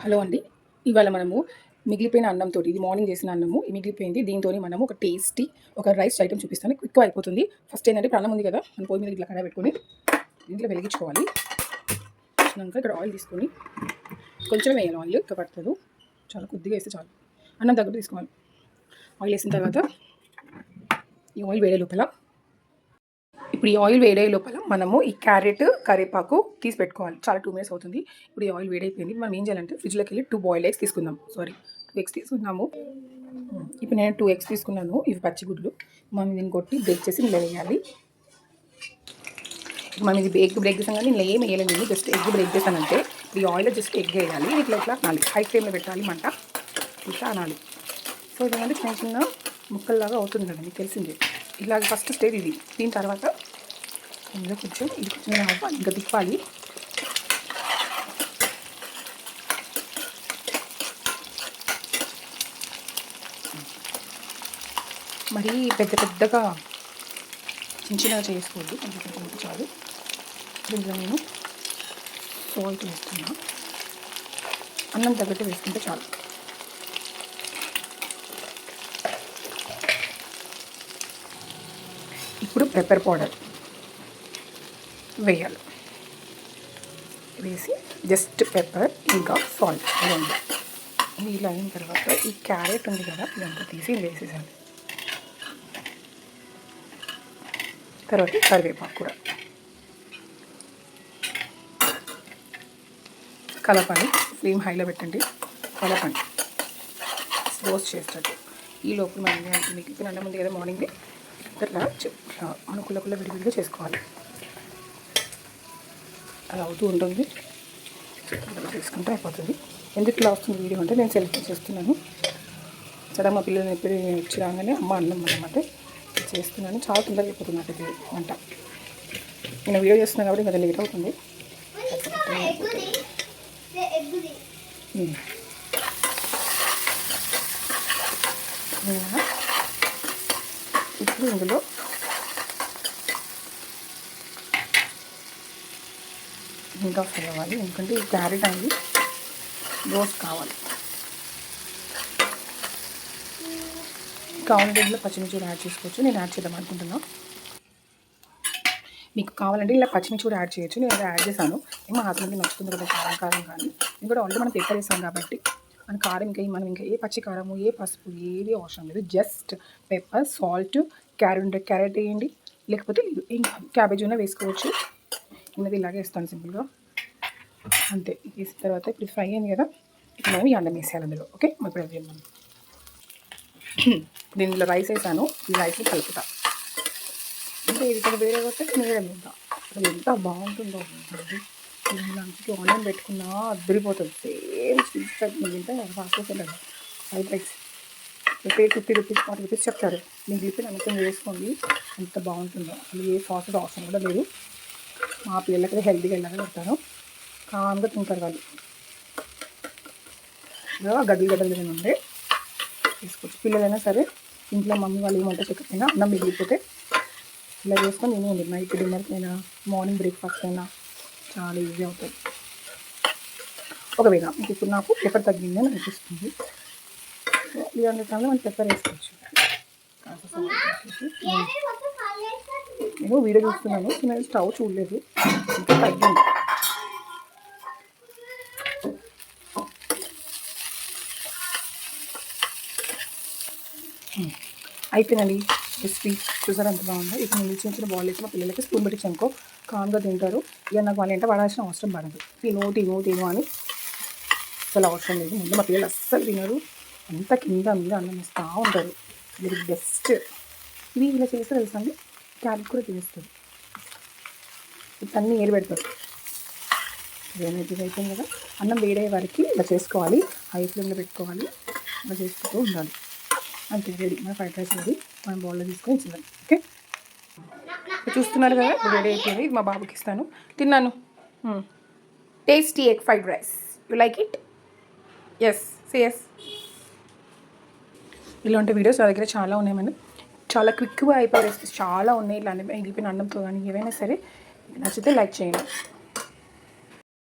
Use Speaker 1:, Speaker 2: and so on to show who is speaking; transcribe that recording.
Speaker 1: Hello అండి. ఇవాళ మనము మిగిలిపోయిన అన్నంతో, ఇది మార్నింగ్ చేసిన అన్నము మిగిలిపోయింది. దీంతో మనము ఒక టేస్టీ రైస్ ఐటమ్ చూపిస్తాను. క్విక్గా అయిపోతుంది. ఫస్ట్ ఏంటంటే ఇప్పుడు అన్నం ఉంది కదా, మనం పొయ్యి మీద ఇట్లా కడాయి పెట్టుకొని దీంట్లో వెలిగించుకోవాలి. వచ్చినాక ఇక్కడ ఆయిల్ తీసుకొని కొంచెం వేయాలి. ఆయిల్ ఇంకా పడుతుంది, చాలా కొద్దిగా వేస్తే చాలు. అన్నం తగ్గట్టు తీసుకోవాలి. ఆయిల్ వేసిన తర్వాత ఈ ఆయిల్ వేడే లోపల ఇప్పుడు ఈ ఆయిల్ వేడే లోపల మనము ఈ క్యారెట్ కరివేపాకు తీసి పెట్టుకోవాలి. చాలా 2 మినిట్స్ అవుతుంది. ఇప్పుడు ఈ ఆయిల్ వేడైపోయింది. మనం ఏం చేయాలంటే ఫ్రిడ్జ్లోకి వెళ్ళి 2 బాయిల్డ్ ఎగ్స్ తీసుకుందాం. 2 ఎగ్స్ తీసుకున్నాము. ఇప్పుడు నేను 2 ఎగ్స్ తీసుకున్నాను. ఇవి పచ్చిగుడ్లు. మనం దీన్ని కొట్టి బ్రేక్ చేసి ఇలా వేయాలి. మనం ఇది ఎగ్ బ్రేక్ చేసాం కానీ ఇలా ఏం వేయలేదు. జస్ట్ ఎగ్ బ్రేక్ చేశానంటే ఈ ఆయిల్లో జస్ట్ ఎగ్ వేయాలి. ఇట్లా అనాలి. హై ఫ్లేమ్లో పెట్టాలి మంట. ఇట్లా అనాలి. సో ఇదేంటంటే చిన్న చిన్న ముక్కల్లాగా అవుతుంది కదా, మీకు తెలిసిందే. ఇలాగ ఫస్ట్ స్టేజ్ ఇది. దీని తర్వాత ఇందులో కొంచెం ఇది కొంచెం అవ్వాలి, ఇంకా తిప్పాలి. మరీ పెద్దగా చిన్నగా చేసుకోవద్దు, కొంచెం చాలు. దీంట్లో నేను సాల్ట్ వేస్తున్నా. అన్నం తగ్గట్టు వేసుకుంటే చాలు. ఇప్పుడు పెప్పర్ పౌడర్ వేయాలి. వేసి జస్ట్ పెప్పర్ ఇంకా సాల్ట్ వేయండి. ఇలా అయిన తర్వాత ఈ క్యారెట్ ఉంది కదా, ఇదంతా తీసి వేసేసాను. తర్వాత కరివేపాకు కూడా కలపండి. ఫ్లేమ్ హైలో పెట్టండి, కలపండి, రోస్ట్ చేసేటట్టు. ఈ లోపల మనం మీకు అన్నం ఉంది కదా మార్నింగ్, అట్లా అనుకుల విడివిడిగా చేసుకోవాలి. అలా అవుతూ ఉంటుంది. చేసుకుంటే అయిపోతుంది. ఎందుకు ఇలా వస్తుంది వీడియో అంటే నేను సెలెక్ట్ చేస్తున్నాను. సడన్ మా పిల్లలు ఎప్పుడు వచ్చి రాగానే అమ్మ అన్నం అనమాట చేస్తున్నాను. చాలా తొందరగా అయిపోతుంది నాకు ఇది వంట. నేను వీడియో చేస్తున్నాను కాబట్టి ఇంకా లేట్ అవుతుంది. ఇప్పుడు ఇందులో ఇంకా ఫ్రై అవ్వాలి, ఎందుకంటే ఈ క్యారెట్ అనేది రోస్ట్ కావాలి. కావాలంటే ఇందులో పచ్చిమిర్చి కూడా యాడ్ చేసుకోవచ్చు. నేను యాడ్ చేద్దాం అనుకుంటున్నాను. మీకు కావాలంటే ఇలా పచ్చిమిర్చి కూడా యాడ్ చేయొచ్చు. నేను యాడ్ చేశాను. మా హస్బెండ్కి నచ్చుతుంది కదా కారం కానీ. ఇది కూడా ఆల్రెడీ మనం పెప్పర్ వేసాం కాబట్టి మన కారం మనం ఇంకా ఏ పచ్చి కారము ఏ పసుపు ఏది అవసరం లేదు. జస్ట్ పెప్పర్, సాల్ట్, క్యారెట్ వేయండి, లేకపోతే ఇంకా క్యాబేజ్ ఉన్న వేసుకోవచ్చు. ఉన్నది ఇలాగే వేస్తాను సింపుల్గా, అంతే. వేసిన తర్వాత ఇప్పుడు ఫ్రై అయింది కదా, ఇప్పుడు మనం ఈ అన్నం వేసేయాలి అందులో. ఓకే, ఇప్పుడు అది మనం దీనిలో రైస్ వేసాను. ఈ రైస్ని కలుపుతా. అంటే ఇది ఇక్కడ వేరే కొట్టే వేరే తింటా. అది ఎంత బాగుంటుందో లంచ్కి ఆనియన్ పెట్టుకున్నా అద్దరిపోతుంది. సేమ్ స్వీట్ టైప్ తింటే ఫాస్ట్ ఉంటుంది. Fried rice plate 50 rupees 40 rupees చెప్తారు. మీకు చెప్పి నమ్మకం వేసుకోండి, ఎంత బాగుంటుందో. అసలు ఏ సాస్ అవసరం కూడా లేదు. మా పిల్లలకి హెల్తీగా వెళ్ళాలని పెడతాను. కామ్గా తింటారు వాళ్ళు. ఇలా గడ్డలు ఉండే తీసుకోవచ్చు. పిల్లలైనా సరే ఇంట్లో మమ్మీ వాళ్ళు ఏమంటే చెప్పకపోయినా అన్నం మిగిలిపోతే ఇలా చేసుకొని తినేయండి. నైట్ డిన్నర్కి అయినా మార్నింగ్ బ్రేక్ఫాస్ట్ అయినా చాలా ఈజీ అవుతుంది. ఒకవేళ మీకు ఇప్పుడు నాకు పెప్పర్ తగ్గిందని అనిపిస్తుంది, ఇలాంటి టైంలో మనం పెప్పర్ వేసుకోవచ్చు. నేను వీడియో చూస్తున్నాను, నేను స్టవ్ చూడలేదు, ఇంకా తగ్గింది. అయిపోయిందండి రెసిపీ. చూసారు ఎంత బాగుందో. ఇప్పుడు నేను చిన్న బాల్ వేసి మా పిల్లలకి స్పూన్ పెట్టి చెనుకో కామ్గా తింటారు. ఇక నాకు వాళ్ళు ఏంటో పడాల్సిన అవసరం పడదు. తిను అని అసలు అవసరం లేదు. ముందు మా పిల్లలు అస్సలు తినరు, అంత కింద మీద అన్నం వేస్తూ ఉంటారు. ఇది బెస్ట్. ఇవి ఇలా చేస్తే తెలుసండి, క్యారెట్ కూడా తినేస్తుంది. అన్నీ ఏరు పెడతారు. ఇదేమైతే అయిపోయింది కదా, అన్నం వేడే వారికి ఇలా చేసుకోవాలి. హై ఫ్లేమ్లో పెట్టుకోవాలి, ఇలా చేసుకుంటూ ఉండాలి. అంతే, రెడీ. మన ఫ్రైడ్ రైస్ రెడీ. మనం బౌల్లో తీసుకొని ఇచ్చేద్దాం. ఓకే, చూస్తున్నారు కదా, ఇప్పుడు రెడీ అయిపోయింది. ఇది మా బాబుకి ఇస్తాను. తిన్నాను. Tasty egg fried rice. You like it? Yes, yes. ఇలాంటి వీడియోస్ నా దగ్గర చాలా ఉన్నాయి. మనం చాలా క్విక్గా అయిపోయే రెసిపీస్ చాలా ఉన్నాయి. ఇలాంటి మిగిలిపోయిన అన్నంతో కానీ ఏవైనా సరే. నచ్చితే లైక్ చేయండి.